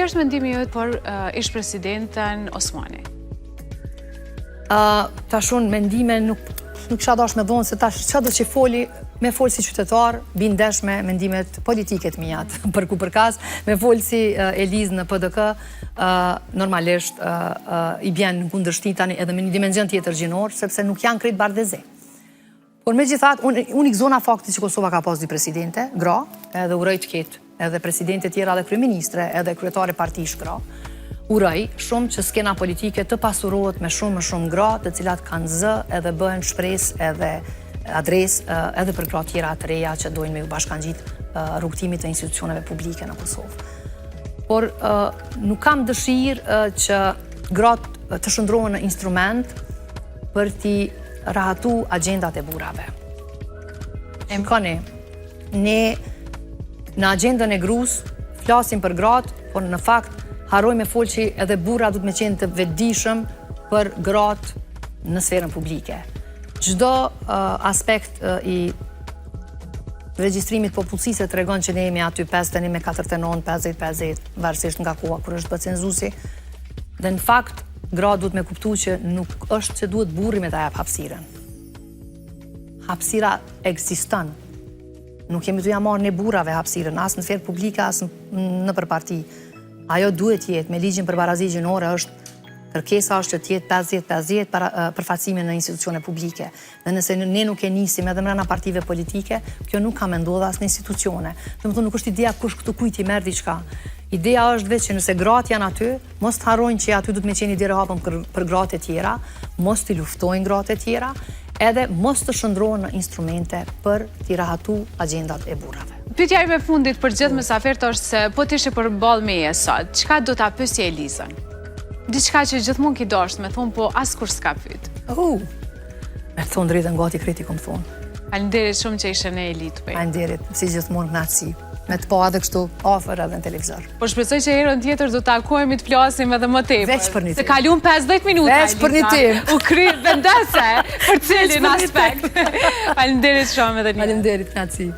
Cili është mendimi jot për ish-presidenten Osmani? Tash unë mendime nuk kisha dash me dhonë se tash çdo që foli, me folë si qytetar, bindesh me mendimet politike të mijat, për ku përkas, me folë si Eliz në PDK, normalisht i bjen në kundërshtim tani edhe me një dimension tjetër gjinor, sepse nuk janë krejt bardhëzi. Por megjithatë, unë i gëzona fakti që Kosova ka pas dy presidente, gra, edhe uroj të ketë, edhe presidente tjera dhe kryeministre, edhe kryetare partish gra. Uroj shumë që skena politike të pasurohet me shumë më shumë gra, të cilat kanë zë edhe bëhen shpresë edhe adres edhe për gra tjera të reja që dojnë me u bashkangjit rrugtimit të institucioneve publike në Kosovë. Por nuk kam dëshirë që gratë të shndrohen në instrument për t'i rahatu agendat e burrave. Shikoni, ne në agendën e grus flasim për gratë, por në fakt harroj me folë që edhe burra du të me qenë të vetëdijshëm për gratë në sferën publike. Çdo aspekt i regjistrimit popullsisë të tregon që ne jemi aty 51 me 49, 50-50, varësisht nga koha kur është bërë cenzusi. Dhe në fakt, gratë duhet me kuptu që nuk është që duhet burri me ta jap hapësirën. Hapësira ekziston. Nuk jemi të ja marrë ne burrave hapësirën, as në sferë publike, as në për parti. Ajo duhet jetë, me ligjin për barazi gjinore është, kërkesa është që tjetë 50-50 përfaqësime në institucione publike. Dhe nëse ne nuk e nisim edhe mrena partive politike, kjo nuk ka me ndodha as në institucione. Dhe më thonë nuk është ideja kush këtu kujt i merr diçka. Ideja është vetë që nëse gratë janë aty, mos të harrojnë që aty du të me qenë i dire hapën për gratë e tjera, mos të luftojnë gratë e tjera, edhe mos të shndrohen në instrumente për t'i rahatu agendat e burrave. Pyetja ime fundit për gjithë mysafirët është se po t'ishe përballë meje sot, çka do ta pyesje Elizën? Diçka që gjithmonë ki dashur me thonë, po askur s'ka pyet. Me thonë drejtën gati kritikum thonë. Faleminderit shumë që ishe në Elitë. Faleminderit, si gjithmonë kënaqësi. Me të pa edhe kështu afër edhe në televizor. Po shpresoj që herën tjetër do takohemi të flasim edhe më tepër. Veç për një temë. Se kalon 50 minuta. Veç për një temë. U kry vendase për cilin aspekt. Faleminderit shumë edhe një. Faleminderit, kënaqësi.